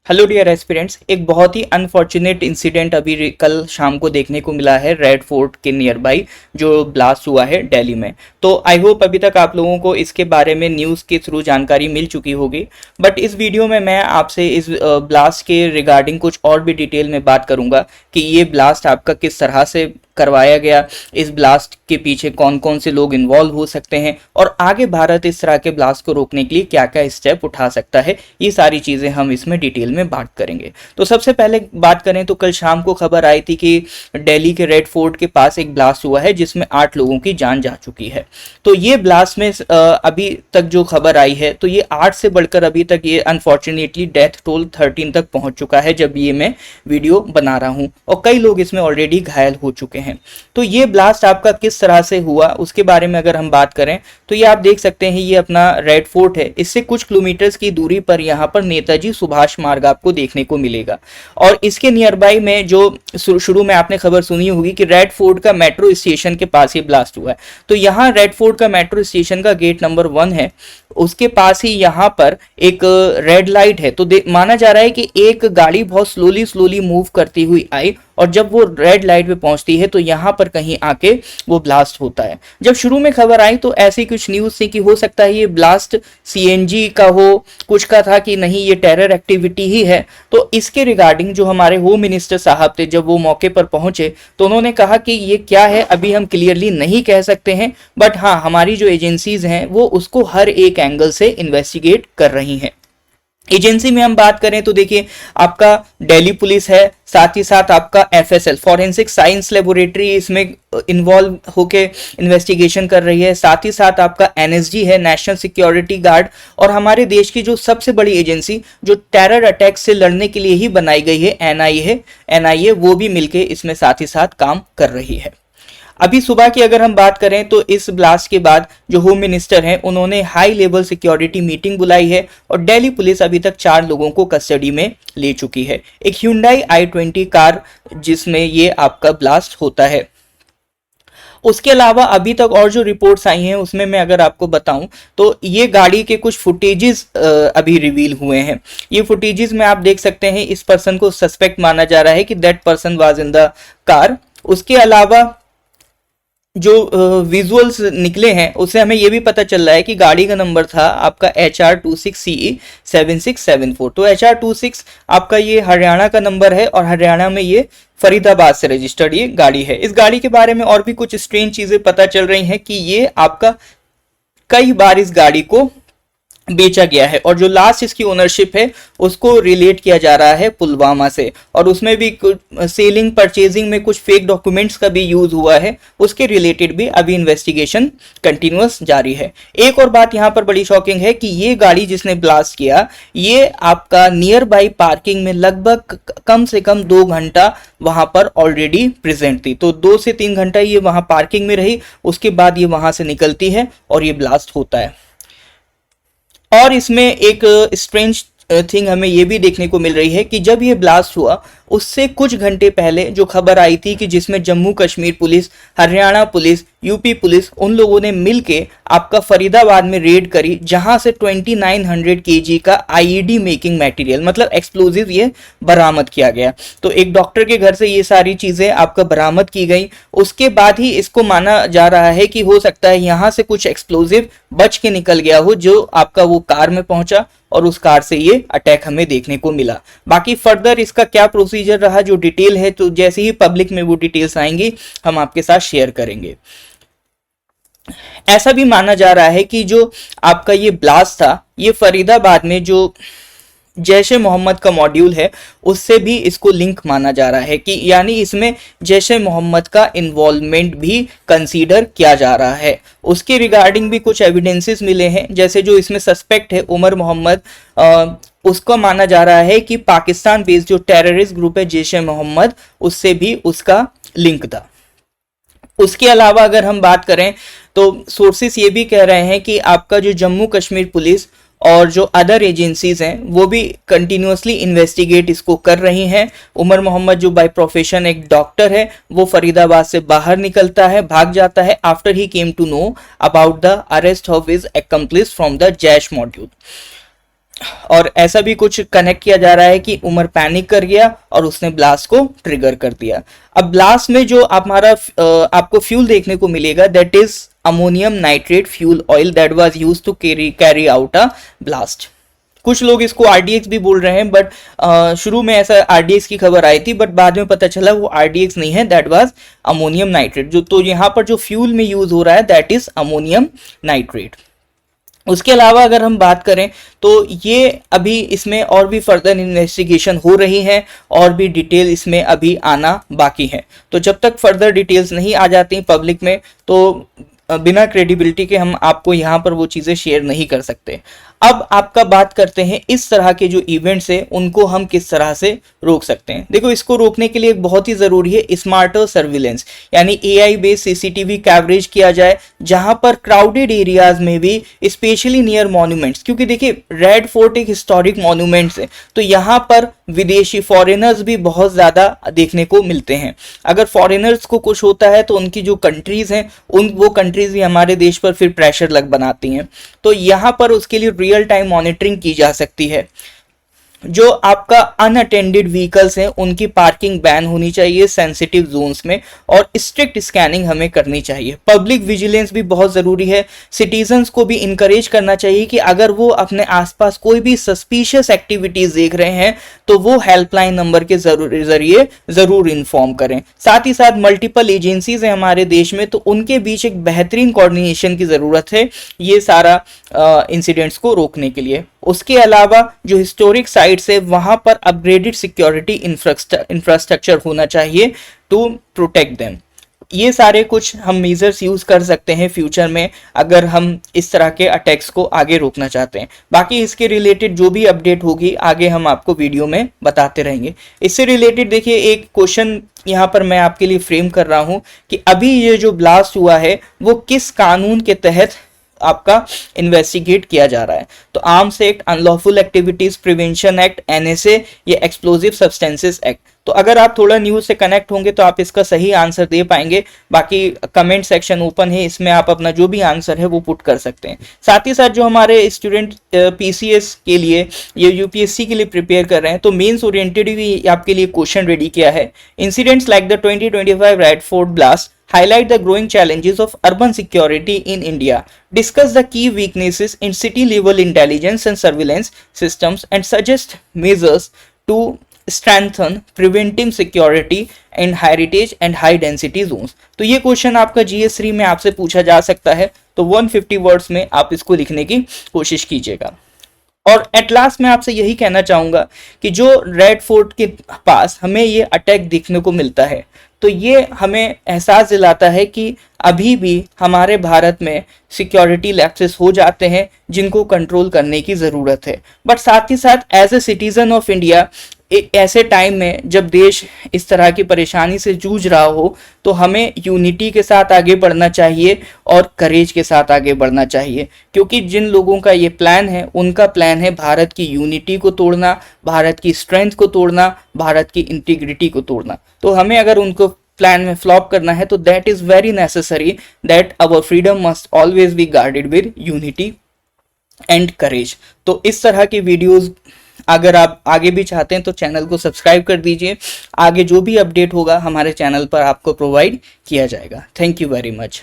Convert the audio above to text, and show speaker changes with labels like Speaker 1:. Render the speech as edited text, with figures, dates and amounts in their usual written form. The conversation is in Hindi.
Speaker 1: हेलो डियर एस्पिरेंट्स, एक बहुत ही अनफॉर्चुनेट इंसिडेंट अभी कल शाम को देखने को मिला है रेड फोर्ट के नियर बाई, जो ब्लास्ट हुआ है दिल्ली में। तो आई होप अभी तक आप लोगों को इसके बारे में न्यूज़ के थ्रू जानकारी मिल चुकी होगी। बट इस वीडियो में मैं आपसे इस ब्लास्ट के रिगार्डिंग कुछ और भी डिटेल में बात करूंगा कि ये ब्लास्ट आपका किस तरह से करवाया गया, इस ब्लास्ट के पीछे कौन कौन से लोग इन्वॉल्व हो सकते हैं और आगे भारत इस तरह के ब्लास्ट को रोकने के लिए क्या क्या स्टेप उठा सकता है। ये सारी चीज़ें हम इसमें डिटेल में बात करेंगे। तो सबसे पहले बात करें तो कल शाम को खबर आई थी कि दिल्ली के रेड फोर्ट के पास एक ब्लास्ट हुआ है जिसमें 8 लोगों की जान जा चुकी है। तो ये ब्लास्ट में अभी तक जो खबर आई है तो ये 8 से बढ़कर अभी तक ये अनफॉर्चुनेटली डेथ टोल 13 तक पहुंच चुका है जब ये मैं वीडियो बना रहा हूं, और कई लोग इसमें ऑलरेडी घायल हो चुके हैं। तो ये ब्लास्ट आपका किस तरह से हुआ उसके बारे में अगर हम बात करें तो ये आप देख सकते हैं, ये अपना रेड फोर्ट है। इससे कुछ किलोमीटर्स की दूरी पर यहाँ पर नेताजी सुभाष मार्ग आपको देखने को मिलेगा, और इसके नियर बाई में जो शुरू में आपने खबर सुनी होगी कि रेड फोर्ट का मेट्रो स्टेशन के पास ये ब्लास्ट हुआ है। तो यहाँ रेड फोर्ट का मेट्रो स्टेशन का गेट नंबर 1 है, उसके पास ही यहाँ पर एक रेड लाइट है। तो माना जा रहा है कि एक गाड़ी बहुत स्लोली मूव करती हुई आई, और जब वो रेड लाइट पे पहुंचती है तो यहाँ पर कहीं आके वो ब्लास्ट होता है। जब शुरू में खबर आई तो ऐसी कुछ न्यूज़ थी कि हो सकता है ये ब्लास्ट सीएनजी का हो, कुछ का था कि नहीं ये टेरर एक्टिविटी ही है। तो इसके रिगार्डिंग जो हमारे होम मिनिस्टर साहब थे, जब वो मौके पर पहुंचे तो उन्होंने कहा कि ये क्या है अभी हम क्लियरली नहीं कह सकते हैं, बट हाँ हमारी जो एजेंसीज हैं वो उसको हर एक एंगल से इन्वेस्टिगेट कर रही हैं। एजेंसी में हम बात करें तो देखिए आपका दिल्ली पुलिस है, साथ ही साथ आपका एफएसएल फॉरेंसिक साइंस लेबोरेटरी इसमें इन्वॉल्व होके इन्वेस्टिगेशन कर रही है। साथ ही साथ आपका एनएसजी है, नेशनल सिक्योरिटी गार्ड, और हमारे देश की जो सबसे बड़ी एजेंसी जो टेरर अटैक से लड़ने के लिए ही बनाई गई है, एनआईए, वो भी मिलके इसमें साथ ही साथ काम कर रही है। अभी सुबह की अगर हम बात करें तो इस ब्लास्ट के बाद जो होम मिनिस्टर हैं उन्होंने हाई लेवल सिक्योरिटी मीटिंग बुलाई है, और दिल्ली पुलिस अभी तक 4 लोगों को कस्टडी में ले चुकी है। एक Hyundai i20 कार जिसमें ये आपका ब्लास्ट होता है। उसके अलावा अभी तक और जो रिपोर्ट्स आई हैं उसमें मैं अगर आपको बताऊं तो ये गाड़ी के कुछ फुटेजेस अभी रिवील हुए हैं। ये फुटेजेस में आप देख सकते हैं, इस पर्सन को सस्पेक्ट माना जा रहा है कि that person was in the car. उसके अलावा जो विजुअल्स निकले हैं उससे हमें यह भी पता चल रहा है कि गाड़ी का नंबर था आपका HR26CE 7674। तो HR26 आपका ये हरियाणा का नंबर है, और हरियाणा में ये फरीदाबाद से रजिस्टर्ड ये गाड़ी है। इस गाड़ी के बारे में और भी कुछ स्ट्रेंज चीजें पता चल रही हैं कि ये आपका कई बार इस गाड़ी को बेचा गया है, और जो लास्ट इसकी ओनरशिप है उसको रिलेट किया जा रहा है पुलवामा से, और उसमें भी सेलिंग परचेजिंग में कुछ फेक डॉक्यूमेंट्स का भी यूज हुआ है। उसके रिलेटेड भी अभी इन्वेस्टिगेशन कंटिन्यूअस जारी है। एक और बात यहाँ पर बड़ी शॉकिंग है कि ये गाड़ी जिसने ब्लास्ट किया ये आपका नियर बाई पार्किंग में लगभग कम से कम 2 घंटा वहां पर ऑलरेडी प्रेजेंट थी। तो 2 से 3 घंटा ये वहां पार्किंग में रही, उसके बाद ये वहां से निकलती है और ये ब्लास्ट होता है। और इसमें एक स्ट्रेंज थिंग हमें ये भी देखने को मिल रही है कि जब ये ब्लास्ट हुआ उससे कुछ घंटे पहले जो खबर आई थी कि जिसमें Jammu Kashmir police, Haryana police, UP police, उन लोगों ने मिलके आपका फरीदाबाद में रेड करी, जहां से 2900 केजी का आईईडी मेकिंग मटेरियल मतलब एक्सप्लोजिव ये बरामद किया गया। तो एक डॉक्टर के घर से ये सारी चीजें आपका बरामद की गई। उसके बाद ही इसको माना जा रहा है कि हो सकता है यहां से कुछ एक्सप्लोजिव बच के निकल गया हो जो आपका वो कार में पहुंचा, और उस कार से ये अटैक हमें देखने को मिला। बाकी फर्दर इसका क्या प्रोसीजर रहा, जो डिटेल है, तो जैसे ही पब्लिक में वो डिटेल्स आएंगी हम आपके साथ शेयर करेंगे। ऐसा भी माना जा रहा है कि जो आपका ये ब्लास्ट था ये फरीदाबाद में जो जैश ए मोहम्मद का मॉड्यूल है उससे भी इसको लिंक माना जा रहा है, कि यानी इसमें जैश ए मोहम्मद का इन्वॉल्वमेंट भी कंसीडर किया जा रहा है। उसके रिगार्डिंग भी कुछ एविडेंसेस मिले हैं, जैसे जो इसमें सस्पेक्ट है उमर मोहम्मद, उसको माना जा रहा है कि पाकिस्तान बेस्ड जो टेररिस्ट ग्रुप है जैश ए मोहम्मद उससे भी उसका लिंक था। उसके अलावा अगर हम बात करें तो सोर्सेस ये भी कह रहे हैं कि आपका जो जम्मू कश्मीर पुलिस और जो अदर एजेंसीज हैं वो भी कंटिन्यूअसली इन्वेस्टिगेट इसको कर रही हैं। उमर मोहम्मद जो बाय प्रोफेशन एक डॉक्टर है वो फरीदाबाद से बाहर निकलता है, भाग जाता है after he came to know about the arrest of his accomplice from the Jaish module. और ऐसा भी कुछ कनेक्ट किया जा रहा है कि उमर पैनिक कर गया और उसने ब्लास्ट को ट्रिगर कर दिया। अब ब्लास्ट में जो हमारा आपको फ्यूल देखने को मिलेगा that is ammonium nitrate fuel oil that was used to carry out a blast. कुछ लोग इसको आरडीएक्स भी बोल रहे हैं, बट शुरू में ऐसा आरडीएक्स की खबर आई थी, बट बाद में पता चला वो आरडीएक्स नहीं है, दैट वाज अमोनियम नाइट्रेट। जो तो यहाँ पर जो फ्यूल में यूज हो रहा है दैट इज अमोनियम नाइट्रेट। उसके अलावा अगर हम बात करें तो ये अभी इसमें और भी फर्दर इन्वेस्टिगेशन हो रही है और भी डिटेल इसमें अभी आना बाकी है। तो जब तक फर्दर डिटेल्स नहीं आ जाती पब्लिक में तो बिना क्रेडिबिलिटी के हम आपको यहाँ पर वो चीज़ें शेयर नहीं कर सकते। अब आपका बात करते हैं इस तरह के जो इवेंट्स है उनको हम किस तरह से रोक सकते हैं। देखो, इसको रोकने के लिए बहुत ही ज़रूरी है स्मार्टर सर्विलेंस, यानी एआई बेस्ड सीसीटीवी कवरेज किया जाए जहां पर क्राउडेड एरियाज में भी, स्पेशली नियर मॉन्यूमेंट्स, क्योंकि देखिए रेड फोर्ट एक हिस्टोरिक मॉन्यूमेंट्स है तो यहाँ पर विदेशी फॉरेनर्स भी बहुत ज़्यादा देखने को मिलते हैं। अगर फॉरेनर्स को कुछ होता है तो उनकी जो कंट्रीज़ हैं वो कंट्रीज़ भी हमारे देश पर फिर प्रेशर लग बनाती हैं। तो यहाँ पर उसके लिए रियल टाइम मॉनिटरिंग की जा सकती है। जो आपका अनअटेंडेड व्हीकल्स हैं उनकी पार्किंग बैन होनी चाहिए सेंसिटिव जोन्स में, और स्ट्रिक्ट स्कैनिंग हमें करनी चाहिए। पब्लिक विजिलेंस भी बहुत ज़रूरी है। सिटीजन्स को भी इनकरेज करना चाहिए कि अगर वो अपने आसपास कोई भी सस्पिशियस एक्टिविटीज़ देख रहे हैं तो वो हेल्पलाइन नंबर के जरिए ज़रूर इन्फॉर्म करें। साथ ही साथ मल्टीपल एजेंसीज हैं हमारे देश में, तो उनके बीच एक बेहतरीन कोऑर्डिनेशन की ज़रूरत है ये सारा इंसिडेंट्स को रोकने के लिए। उसके अलावा जो हिस्टोरिक साइट्स है वहां पर अपग्रेडेड सिक्योरिटी इंफ्रास्ट्रक्चर होना चाहिए टू प्रोटेक्ट देम। ये सारे कुछ हम मेजर्स यूज कर सकते हैं फ्यूचर में अगर हम इस तरह के अटैक्स को आगे रोकना चाहते हैं। बाकी इसके रिलेटेड जो भी अपडेट होगी आगे हम आपको वीडियो में बताते रहेंगे। इससे रिलेटेड देखिए एक क्वेश्चन यहाँ पर मैं आपके लिए फ्रेम कर रहा हूँ कि अभी ये जो ब्लास्ट हुआ है वो किस कानून के तहत आपका इन्वेस्टिगेट किया जा रहा है। तो arms act, unlawful activities prevention act, NSA या एक्सप्लोजिव सब्सटेंसेस एक्ट। तो अगर आप थोड़ा न्यूज से कनेक्ट होंगे तो आप इसका सही आंसर दे पाएंगे। बाकी कमेंट सेक्शन ओपन है, इसमें आप अपना जो भी आंसर है वो पुट कर सकते हैं। साथ ही साथ जो हमारे स्टूडेंट पीसीएस के लिए या यूपीएससी के लिए प्रिपेयर कर रहे हैं तो मेंस ओरिएंटेड भी आपके लिए क्वेश्चन रेडी किया है। Incidents like the 2025 red fort blast highlight the growing challenges of urban security in India, discuss the key weaknesses in city level intelligence and surveillance systems, and suggest measures to strengthen preventive security in heritage and high density zones। तो ये क्वेश्चन आपका GS3 में आपसे पूछा जा सकता है, तो 150 वर्ड्स में आप इसको लिखने की कोशिश कीजिएगा। और एट लास्ट मैं आपसे यही कहना चाहूँगा कि जो रेड फोर्ट के पास हमें ये अटैक देखने को मिलता है तो ये हमें एहसास दिलाता है कि अभी भी हमारे भारत में सिक्योरिटी लैप्सेस हो जाते हैं जिनको कंट्रोल करने की ज़रूरत है। बट साथ ही साथ as a citizen of India एक ऐसे टाइम में जब देश इस तरह की परेशानी से जूझ रहा हो तो हमें यूनिटी के साथ आगे बढ़ना चाहिए और करेज के साथ आगे बढ़ना चाहिए, क्योंकि जिन लोगों का ये प्लान है उनका प्लान है भारत की यूनिटी को तोड़ना, भारत की स्ट्रेंथ को तोड़ना, भारत की इंटीग्रिटी को तोड़ना। तो हमें अगर उनको प्लान में फ्लॉप करना है तो that is very necessary that our freedom must always be guarded with unity and courage. तो इस तरह की वीडियोज़ अगर आप आगे भी चाहते हैं तो चैनल को सब्सक्राइब कर दीजिए। आगे जो भी अपडेट होगा हमारे चैनल पर आपको प्रोवाइड किया जाएगा। Thank you very much.